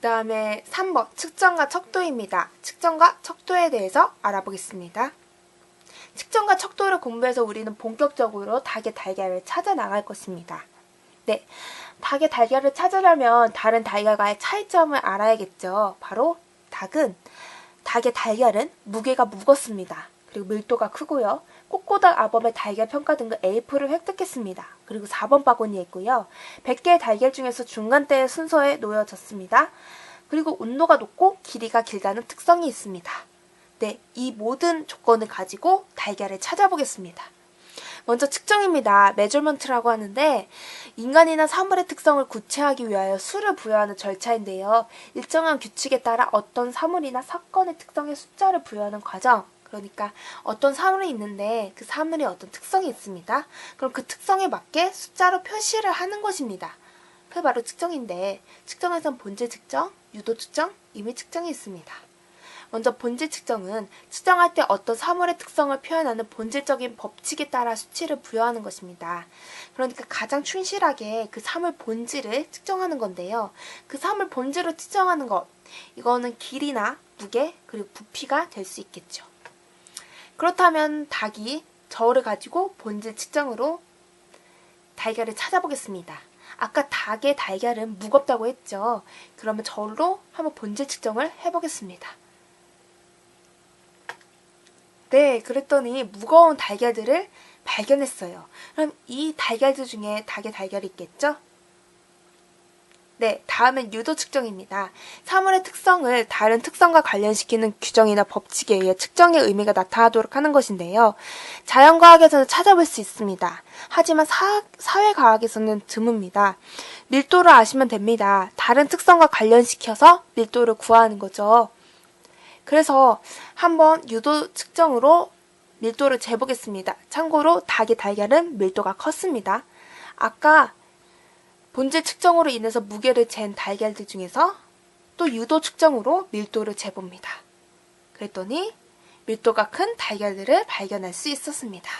다음에 3번 측정과 척도입니다. 측정과 척도에 대해서 알아보겠습니다. 측정과 척도를 공부해서 우리는 본격적으로 닭의 달걀을 찾아 나갈 것입니다. 네, 닭의 달걀을 찾으려면 다른 달걀과의 차이점을 알아야겠죠. 바로 닭의 달걀은 무게가 무겁습니다. 그리고 밀도가 크고요. 꼬꼬닭 아범의 달걀 평가 등급 A+를 획득했습니다. 그리고 4번 바구니에 있고요. 100개의 달걀 중에서 중간대의 순서에 놓여졌습니다. 그리고 온도가 높고 길이가 길다는 특성이 있습니다. 네, 이 모든 조건을 가지고 달걀을 찾아보겠습니다. 먼저 측정입니다. 메저먼트라고 하는데 인간이나 사물의 특성을 구체화하기 위하여 수를 부여하는 절차인데요. 일정한 규칙에 따라 어떤 사물이나 사건의 특성에 숫자를 부여하는 과정, 그러니까 어떤 사물이 있는데 그 사물이 어떤 특성이 있습니다. 그럼 그 특성에 맞게 숫자로 표시를 하는 것입니다. 그게 바로 측정인데 측정에선 본질 측정, 유도 측정, 임의 측정이 있습니다. 먼저 본질 측정은 측정할 때 어떤 사물의 특성을 표현하는 본질적인 법칙에 따라 수치를 부여하는 것입니다. 그러니까 가장 충실하게 그 사물 본질을 측정하는 건데요. 그 사물 본질을 측정하는 것, 이거는 길이나 무게, 그리고 부피가 될 수 있겠죠. 그렇다면 닭이 저울을 가지고 본질 측정으로 달걀을 찾아보겠습니다. 아까 닭의 달걀은 무겁다고 했죠. 그러면 저울로 한번 본질 측정을 해보겠습니다. 네, 그랬더니 무거운 달걀들을 발견했어요. 그럼 이 달걀들 중에 닭의 달걀이 있겠죠? 네, 다음은 유도 측정입니다. 사물의 특성을 다른 특성과 관련시키는 규정이나 법칙에 의해 측정의 의미가 나타나도록 하는 것인데요. 자연과학에서는 찾아볼 수 있습니다. 하지만 사회과학에서는 드뭅니다. 밀도를 아시면 됩니다. 다른 특성과 관련시켜서 밀도를 구하는 거죠. 그래서 한번 유도 측정으로 밀도를 재보겠습니다. 참고로 닭의 달걀은 밀도가 컸습니다. 아까 본질 측정으로 인해서 무게를 잰 달걀들 중에서 또 유도 측정으로 밀도를 재봅니다. 그랬더니 밀도가 큰 달걀들을 발견할 수 있었습니다.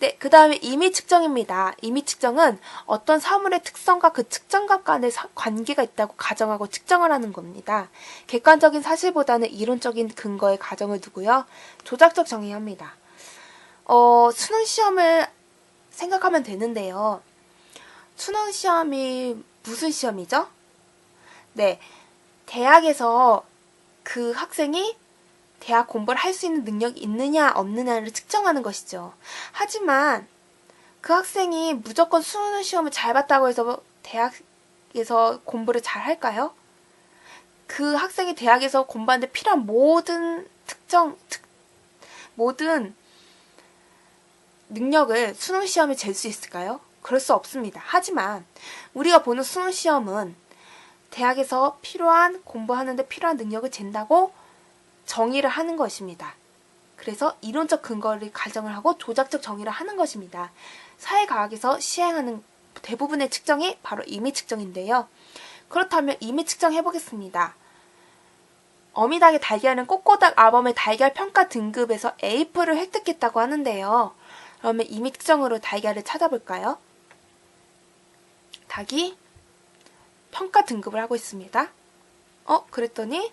네, 그 다음에 임의 측정입니다. 임의 측정은 어떤 사물의 특성과 그 측정값 간의 관계가 있다고 가정하고 측정을 하는 겁니다. 객관적인 사실보다는 이론적인 근거에 가정을 두고요. 조작적 정의합니다. 수능 시험을 생각하면 되는데요. 수능 시험이 무슨 시험이죠? 네, 대학에서 그 학생이 대학 공부를 할 수 있는 능력이 있느냐 없느냐를 측정하는 것이죠. 하지만 그 학생이 무조건 수능 시험을 잘 봤다고 해서 대학에서 공부를 잘 할까요? 그 학생이 대학에서 공부하는데 필요한 모든 모든 능력을 수능 시험에 잴 수 있을까요? 그럴 수 없습니다. 하지만 우리가 보는 수능 시험은 대학에서 공부하는데 필요한 능력을 잰다고 정의를 하는 것입니다. 그래서 이론적 근거를 가정을 하고 조작적 정의를 하는 것입니다. 사회과학에서 시행하는 대부분의 측정이 바로 임의 측정인데요. 그렇다면 임의 측정 해보겠습니다. 어미닭의 달걀은 꼬꼬닭 아범의 달걀 평가 등급에서 A+를 획득했다고 하는데요. 그러면 임의 측정으로 달걀을 찾아볼까요? 닭이 평가 등급을 하고 있습니다. 그랬더니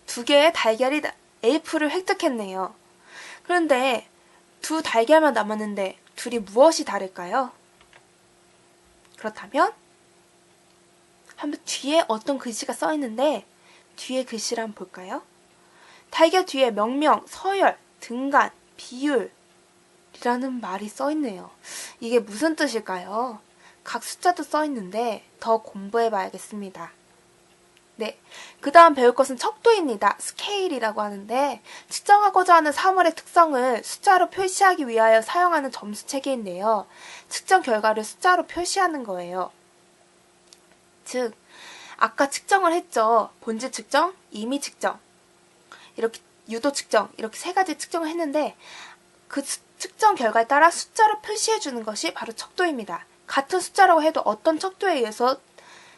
2개의 달걀이 A+를 획득했네요. 그런데 2 달걀만 남았는데 둘이 무엇이 다를까요? 그렇다면 한번 뒤에 어떤 글씨가 써있는데 뒤에 글씨를 한번 볼까요? 달걀 뒤에 명명, 서열, 등간, 비율 이라는 말이 써있네요. 이게 무슨 뜻일까요? 각 숫자도 써있는데 더 공부해봐야겠습니다. 네, 그 다음 배울 것은 척도입니다. 스케일이라고 하는데 측정하고자 하는 사물의 특성을 숫자로 표시하기 위하여 사용하는 점수 체계인데요. 측정 결과를 숫자로 표시하는 거예요. 즉, 아까 측정을 했죠. 본질 측정, 임의 측정, 이렇게 유도 측정, 이렇게 3가지 측정을 했는데 그 측정 결과에 따라 숫자로 표시해주는 것이 바로 척도입니다. 같은 숫자라고 해도 어떤 척도에 의해서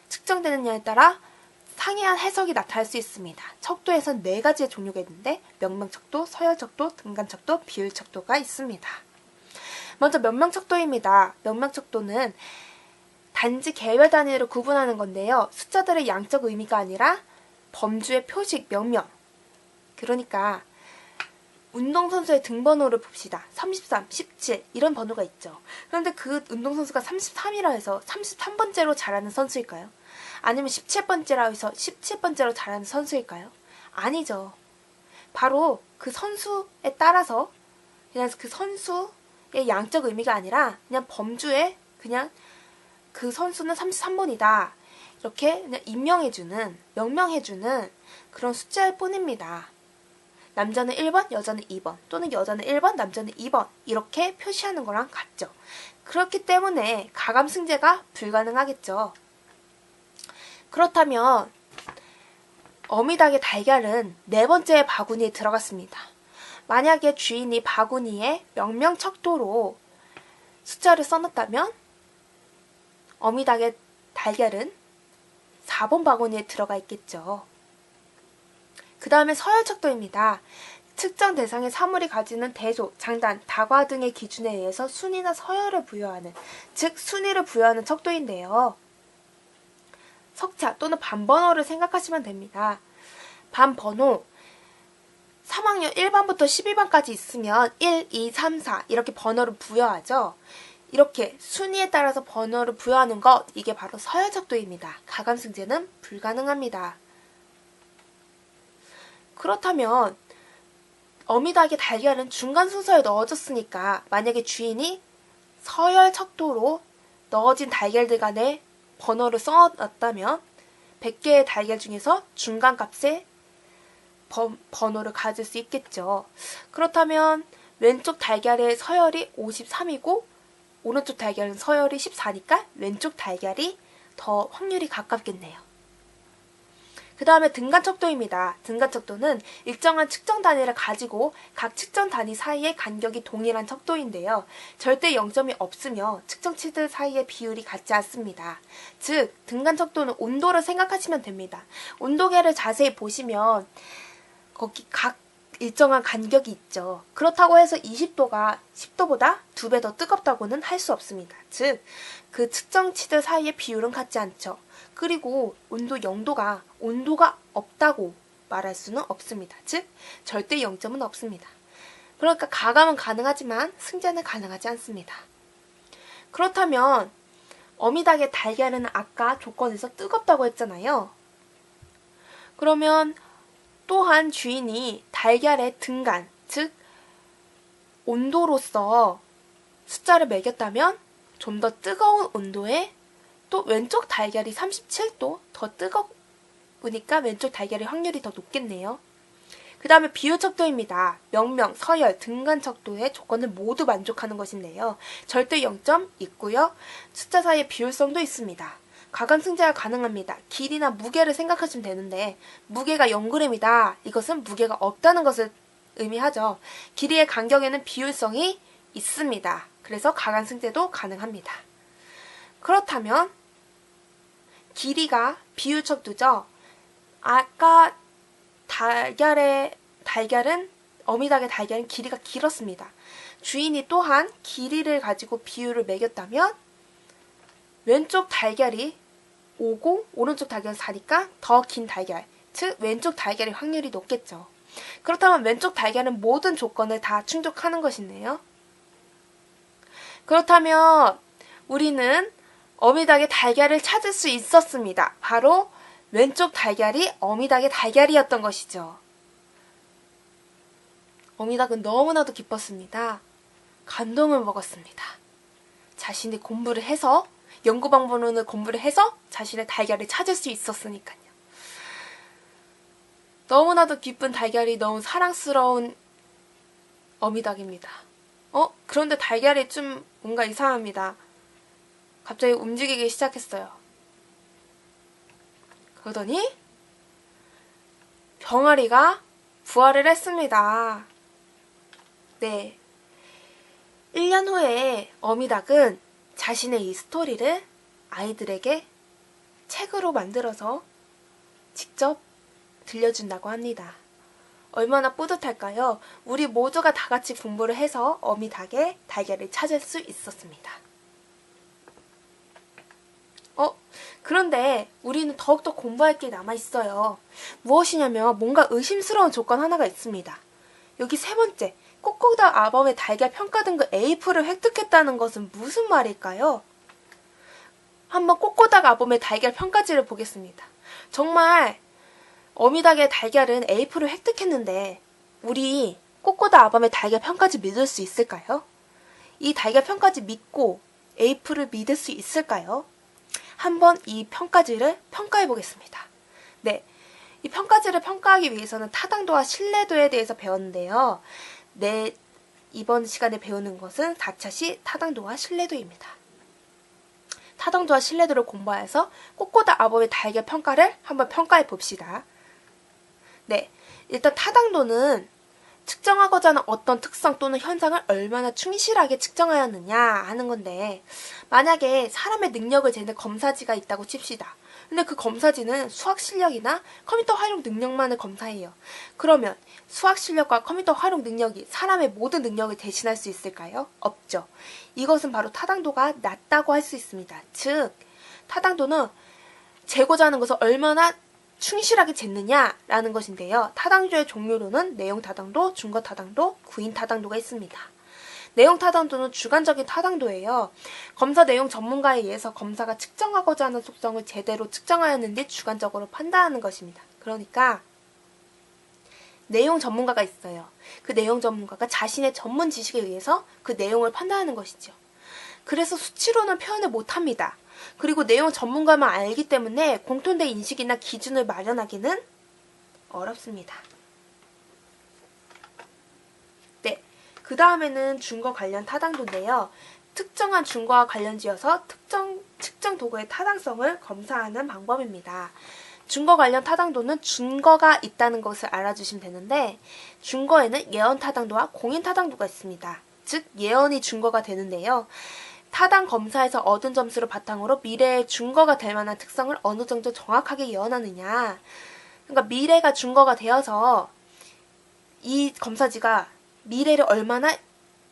측정되느냐에 따라 상이한 해석이 나타날 수 있습니다. 척도에선 4가지의 종류가 있는데 명명척도, 서열척도, 등간척도, 비율척도가 있습니다. 먼저 명명척도입니다. 명명척도는 단지 개별 단위로 구분하는 건데요. 숫자들의 양적 의미가 아니라 범주의 표식, 명명. 그러니까 운동선수의 등번호를 봅시다. 33, 17 이런 번호가 있죠. 그런데 그 운동선수가 33이라 해서 33번째로 잘하는 선수일까요? 아니면 17번째라 해서 17번째로 잘하는 선수일까요? 아니죠. 바로 그 선수에 따라서 그냥 그 선수의 양적 의미가 아니라 그냥 범주에 그냥 그 선수는 33번이다. 이렇게 그냥 임명해주는, 명명해주는 그런 숫자일 뿐입니다. 남자는 1번, 여자는 2번, 또는 여자는 1번, 남자는 2번 이렇게 표시하는 거랑 같죠. 그렇기 때문에 가감승제가 불가능하겠죠. 그렇다면 어미닭의 달걀은 네 번째 바구니에 들어갔습니다. 만약에 주인이 바구니에 명명척도로 숫자를 써놨다면 어미닭의 달걀은 4번 바구니에 들어가 있겠죠. 그 다음에 서열척도입니다. 측정 대상의 사물이 가지는 대소, 장단, 다과 등의 기준에 의해서 순위나 서열을 부여하는, 즉 순위를 부여하는 척도인데요. 석차 또는 반번호를 생각하시면 됩니다. 반번호 3학년 1반부터 12반까지 있으면 1, 2, 3, 4 이렇게 번호를 부여하죠. 이렇게 순위에 따라서 번호를 부여하는 것, 이게 바로 서열척도입니다. 가감승제는 불가능합니다. 그렇다면 어미닭의 달걀은 중간 순서에 넣어졌으니까 만약에 주인이 서열척도로 넣어진 달걀들 간에 번호를 써놨다면 100개의 달걀 중에서 중간값에 번호를 가질 수 있겠죠. 그렇다면 왼쪽 달걀의 서열이 53이고 오른쪽 달걀은 서열이 14니까 왼쪽 달걀이 더 확률이 가깝겠네요. 그 다음에 등간척도입니다. 등간척도는 일정한 측정 단위를 가지고 각 측정 단위 사이의 간격이 동일한 척도인데요. 절대 0점이 없으며 측정치들 사이의 비율이 같지 않습니다. 즉 등간척도는 온도를 생각하시면 됩니다. 온도계를 자세히 보시면 거기 각 일정한 간격이 있죠. 그렇다고 해서 20도가 10도보다 2배 더 뜨겁다고는 할 수 없습니다. 즉, 그 측정치들 사이의 비율은 같지 않죠. 그리고 온도 0도가 온도가 없다고 말할 수는 없습니다. 즉, 절대 0점은 없습니다. 그러니까 가감은 가능하지만 승제는 가능하지 않습니다. 그렇다면 어미닭의 달걀은 아까 조건에서 뜨겁다고 했잖아요. 그러면 또한 주인이 달걀의 등간, 즉 온도로서 숫자를 매겼다면 좀 더 뜨거운 온도에 또 왼쪽 달걀이 37도 더 뜨거우니까 왼쪽 달걀의 확률이 더 높겠네요. 그 다음에 비율척도입니다. 명명, 서열, 등간척도의 조건을 모두 만족하는 것인데요. 절대 0점 있고요. 숫자 사이의 비율성도 있습니다. 가감승제가 가능합니다. 길이나 무게를 생각하시면 되는데 무게가 0g이다. 이것은 무게가 없다는 것을 의미하죠. 길이의 간격에는 비율성이 있습니다. 그래서 가감승제도 가능합니다. 그렇다면 길이가 비율척도죠. 아까 어미닭의 달걀은 길이가 길었습니다. 주인이 또한 길이를 가지고 비율을 매겼다면 왼쪽 달걀이 5고 오른쪽 달걀은 4니까 더 긴 달걀, 즉 왼쪽 달걀의 확률이 높겠죠. 그렇다면 왼쪽 달걀은 모든 조건을 다 충족하는 것이네요. 그렇다면 우리는 어미닭의 달걀을 찾을 수 있었습니다. 바로 왼쪽 달걀이 어미닭의 달걀이었던 것이죠. 어미닭은 너무나도 기뻤습니다. 감동을 먹었습니다. 자신이 공부를 해서 연구방법론을 공부를 해서 자신의 달걀을 찾을 수 있었으니까요. 너무나도 기쁜 달걀이 너무 사랑스러운 어미닭입니다. 그런데 달걀이 좀 뭔가 이상합니다. 갑자기 움직이기 시작했어요. 그러더니 병아리가 부활을 했습니다. 네. 1년 후에 어미닭은 자신의 이 스토리를 아이들에게 책으로 만들어서 직접 들려준다고 합니다. 얼마나 뿌듯할까요? 우리 모두가 다 같이 공부를 해서 어미닭의 달걀을 찾을 수 있었습니다. 그런데 우리는 더욱더 공부할 게 남아있어요. 무엇이냐면 뭔가 의심스러운 조건 하나가 있습니다. 여기 세 번째, 꼬꼬닥 아범의 달걀 평가 등급 A프를 획득했다는 것은 무슨 말일까요? 한번 꼬꼬닥 아범의 달걀 평가지를 보겠습니다. 정말 어미닭의 달걀은 A프를 획득했는데 우리 꼬꼬닥 아범의 달걀 평가지 믿을 수 있을까요? 이 달걀 평가지 믿고 A프를 믿을 수 있을까요? 한번 이 평가지를 평가해 보겠습니다. 네, 이 평가지를 평가하기 위해서는 타당도와 신뢰도에 대해서 배웠는데요. 네, 이번 시간에 배우는 것은 4차시 타당도와 신뢰도입니다. 타당도와 신뢰도를 공부해서 꼬꼬닥 아범의 달걀 평가를 한번 평가해 봅시다. 네, 일단 타당도는 측정하고자 하는 어떤 특성 또는 현상을 얼마나 충실하게 측정하였느냐 하는 건데, 만약에 사람의 능력을 재는 검사지가 있다고 칩시다. 근데 그 검사지는 수학 실력이나 컴퓨터 활용 능력만을 검사해요. 그러면 수학 실력과 컴퓨터 활용 능력이 사람의 모든 능력을 대신할 수 있을까요? 없죠. 이것은 바로 타당도가 낮다고 할 수 있습니다. 즉, 타당도는 재고자 하는 것을 얼마나 충실하게 쟀느냐라는 것인데요. 타당도의 종류로는 내용 타당도, 준거 타당도, 구인 타당도가 있습니다. 내용 타당도는 주관적인 타당도예요. 검사 내용 전문가에 의해서 검사가 측정하고자 하는 속성을 제대로 측정하였는지 주관적으로 판단하는 것입니다. 그러니까 내용 전문가가 있어요. 그 내용 전문가가 자신의 전문 지식에 의해서 그 내용을 판단하는 것이죠. 그래서 수치로는 표현을 못합니다. 그리고 내용 전문가만 알기 때문에 공통된 인식이나 기준을 마련하기는 어렵습니다. 네, 그 다음에는 준거 관련 타당도인데요. 특정한 준거와 관련지어서 측정 도구의 타당성을 검사하는 방법입니다. 준거 관련 타당도는 준거가 있다는 것을 알아주시면 되는데, 준거에는 예언 타당도와 공인 타당도가 있습니다. 즉 예언이 준거가 되는데요. 타당 검사에서 얻은 점수를 바탕으로 미래의 준거가 될 만한 특성을 어느 정도 정확하게 예언하느냐. 그러니까 미래가 준거가 되어서 이 검사지가 미래를 얼마나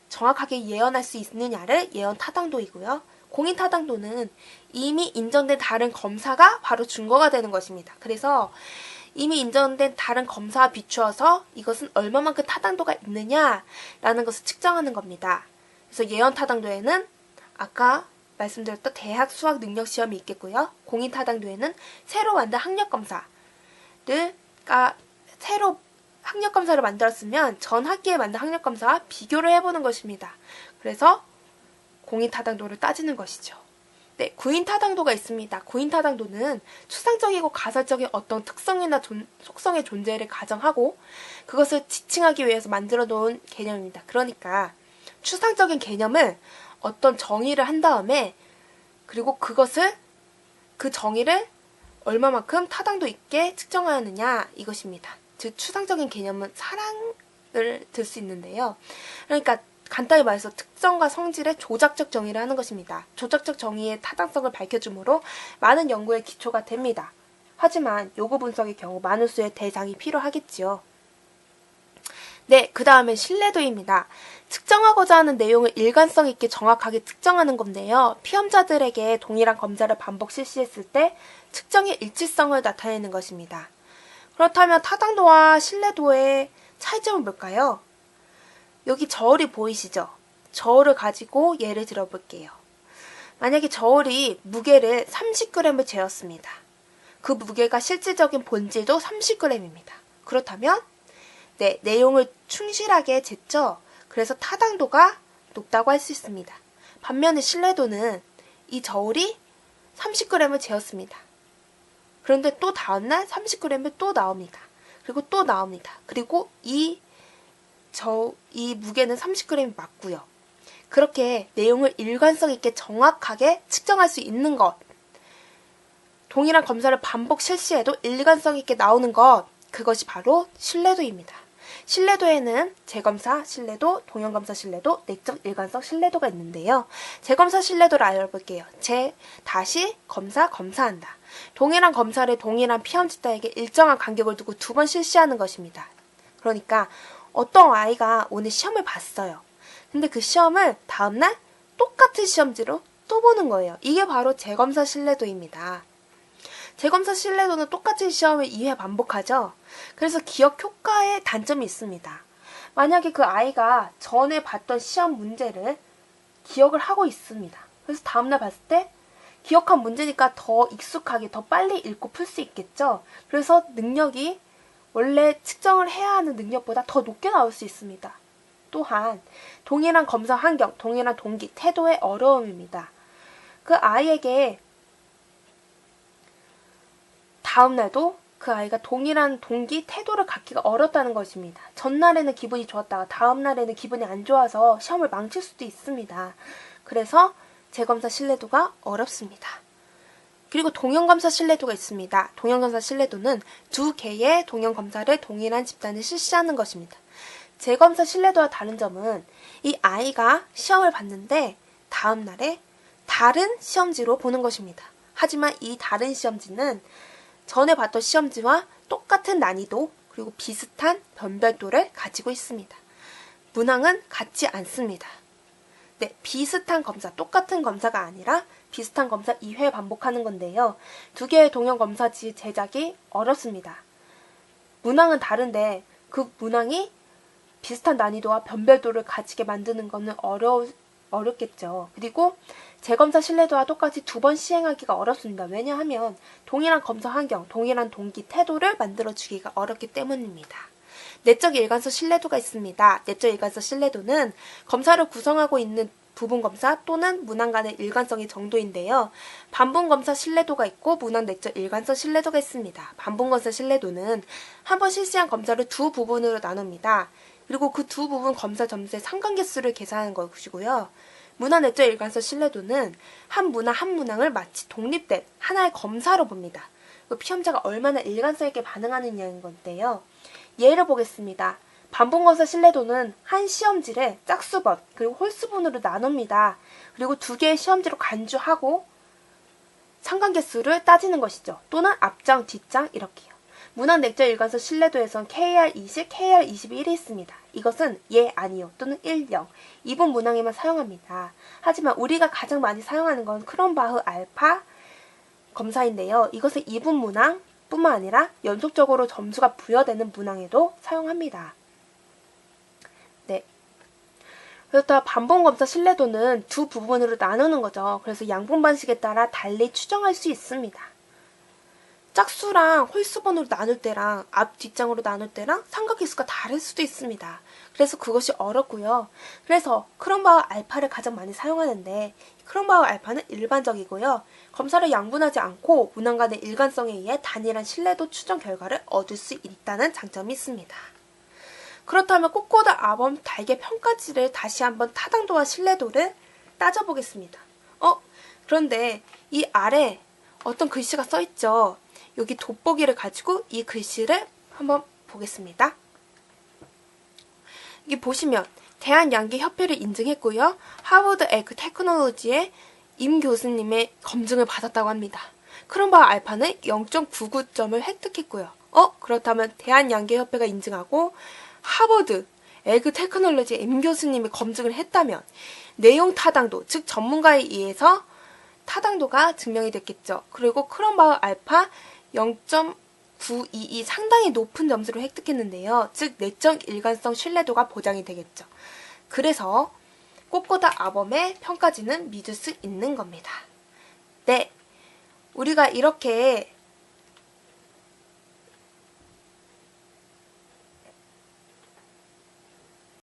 정확하게 예언할 수 있느냐를 예언 타당도이고요. 공인 타당도는 이미 인정된 다른 검사가 바로 준거가 되는 것입니다. 그래서 이미 인정된 다른 검사와 비추어서 이것은 얼마만큼 타당도가 있느냐라는 것을 측정하는 겁니다. 그래서 예언 타당도에는 아까 말씀드렸던 대학 수학 능력 시험이 있겠고요. 공인 타당도에는 새로 만든 학력 검사를 새로 학력 검사를 만들었으면 전 학기에 만든 학력 검사와 비교를 해보는 것입니다. 그래서 공인 타당도를 따지는 것이죠. 네, 구인 타당도가 있습니다. 구인 타당도는 추상적이고 가설적인 어떤 특성이나 속성의 존재를 가정하고 그것을 지칭하기 위해서 만들어 놓은 개념입니다. 그러니까 추상적인 개념을 어떤 정의를 한 다음에 그리고 그 정의를 얼마만큼 타당도 있게 측정하느냐 이것입니다. 즉 추상적인 개념은 사랑을 들 수 있는데요. 그러니까 간단히 말해서 특성과 성질의 조작적 정의를 하는 것입니다. 조작적 정의의 타당성을 밝혀주므로 많은 연구의 기초가 됩니다. 하지만 요구 분석의 경우 많은 수의 대상이 필요하겠지요. 네, 그 다음에 신뢰도입니다. 측정하고자 하는 내용을 일관성 있게 정확하게 측정하는 건데요. 피험자들에게 동일한 검사를 반복 실시했을 때 측정의 일치성을 나타내는 것입니다. 그렇다면 타당도와 신뢰도의 차이점은 뭘까요? 여기 저울이 보이시죠? 저울을 가지고 예를 들어 볼게요. 만약에 저울이 무게를 30g을 재었습니다. 그 무게가 실질적인 본질도 30g입니다. 그렇다면 네, 내용을 충실하게 쟀죠. 그래서 타당도가 높다고 할 수 있습니다. 반면에 신뢰도는 이 저울이 30g을 재었습니다. 그런데 또 다음날 30g이 또 나옵니다. 그리고 또 나옵니다. 그리고 이 무게는 30g이 맞고요. 그렇게 내용을 일관성 있게 정확하게 측정할 수 있는 것, 동일한 검사를 반복 실시해도 일관성 있게 나오는 것, 그것이 바로 신뢰도입니다. 신뢰도에는 재검사 신뢰도, 동형검사 신뢰도, 내적 일관성 신뢰도가 있는데요. 재검사 신뢰도를 알아볼게요. 다시 검사한다. 동일한 검사를 동일한 피험지자에게 일정한 간격을 두고 2번 실시하는 것입니다. 그러니까 어떤 아이가 오늘 시험을 봤어요. 근데 그 시험을 다음날 똑같은 시험지로 또 보는 거예요. 이게 바로 재검사 신뢰도입니다. 재검사 신뢰도는 똑같은 시험을 2회 반복하죠. 그래서 기억 효과에 단점이 있습니다. 만약에 그 아이가 전에 봤던 시험 문제를 기억을 하고 있습니다. 그래서 다음날 봤을 때 기억한 문제니까 더 익숙하게 더 빨리 읽고 풀 수 있겠죠. 그래서 능력이 원래 측정을 해야 하는 능력보다 더 높게 나올 수 있습니다. 또한 동일한 검사 환경, 동일한 동기, 태도의 어려움입니다. 그 아이에게 다음날도 그 아이가 동일한 동기, 태도를 갖기가 어렵다는 것입니다. 전날에는 기분이 좋았다가 다음날에는 기분이 안 좋아서 시험을 망칠 수도 있습니다. 그래서 재검사 신뢰도가 어렵습니다. 그리고 동형검사 신뢰도가 있습니다. 동형검사 신뢰도는 두 개의 동형검사를 동일한 집단에 실시하는 것입니다. 재검사 신뢰도와 다른 점은 이 아이가 시험을 봤는데 다음날에 다른 시험지로 보는 것입니다. 하지만 이 다른 시험지는 전에 봤던 시험지와 똑같은 난이도 그리고 비슷한 변별도를 가지고 있습니다. 문항은 같지 않습니다. 네, 비슷한 검사, 똑같은 검사가 아니라 비슷한 검사 2회 반복하는 건데요. 두 개의 동형 검사지 제작이 어렵습니다. 문항은 다른데 그 문항이 비슷한 난이도와 변별도를 가지게 만드는 것은 어렵겠죠. 그리고 재검사 신뢰도와 똑같이 두 번 시행하기가 어렵습니다. 왜냐하면 동일한 검사 환경, 동일한 동기, 태도를 만들어주기가 어렵기 때문입니다. 내적 일관성 신뢰도가 있습니다. 내적 일관성 신뢰도는 검사를 구성하고 있는 부분검사 또는 문항 간의 일관성의 정도인데요. 반분검사 신뢰도가 있고 문항 내적 일관성 신뢰도가 있습니다. 반분검사 신뢰도는 한 번 실시한 검사를 두 부분으로 나눕니다. 그리고 그 두 부분 검사 점수의 상관계수를 계산하는 것이고요. 문항 내적 일관성 신뢰도는 한 문항을 마치 독립된 하나의 검사로 봅니다. 시험자가 얼마나 일관성 있게 반응하느냐는 건데요. 예를 보겠습니다. 반분검사 신뢰도는 한 시험지를 짝수번 그리고 홀수번으로 나눕니다. 그리고 두 개의 시험지로 간주하고 상관계수를 따지는 것이죠. 또는 앞장, 뒷장 이렇게요. 문항 내적 일관성 신뢰도에선 KR20, KR21이 있습니다. 이것은 예, 아니요 또는 1, 0 이분 문항에만 사용합니다. 하지만 우리가 가장 많이 사용하는 건 크롬바흐 알파 검사인데요. 이것은 이분 문항 뿐만 아니라 연속적으로 점수가 부여되는 문항에도 사용합니다. 네. 그렇다 반분검사 신뢰도는 두 부분으로 나누는 거죠. 그래서 양분 방식에 따라 달리 추정할 수 있습니다. 짝수랑 홀수번으로 나눌 때랑 앞, 뒷장으로 나눌 때랑 상관계수가 다를 수도 있습니다. 그래서 그것이 어렵고요. 그래서 크롬바흐 알파를 가장 많이 사용하는데 크롬바흐 알파는 일반적이고요. 검사를 양분하지 않고 문항 간의 일관성에 의해 단일한 신뢰도 추정 결과를 얻을 수 있다는 장점이 있습니다. 그렇다면 꼬꼬다 아범 달걀 평가지를 다시 한번 타당도와 신뢰도를 따져보겠습니다. 그런데 이 아래 어떤 글씨가 써있죠. 여기 돋보기를 가지고 이 글씨를 한번 보겠습니다. 여기 보시면 대한양계협회를 인증했고요. 하버드 에그 테크놀로지의 임 교수님의 검증을 받았다고 합니다. 크롬바흐 알파는 0.99점을 획득했고요. 그렇다면 대한양계협회가 인증하고 하버드 에그 테크놀로지의 임 교수님이 검증을 했다면 내용 타당도, 즉 전문가에 의해서 타당도가 증명이 됐겠죠. 그리고 크롬바흐 알파 0.922 상당히 높은 점수를 획득했는데요. 즉 내적 일관성 신뢰도가 보장이 되겠죠. 그래서 꼬꼬다 아범의 평가지는 믿을 수 있는 겁니다. 네, 우리가 이렇게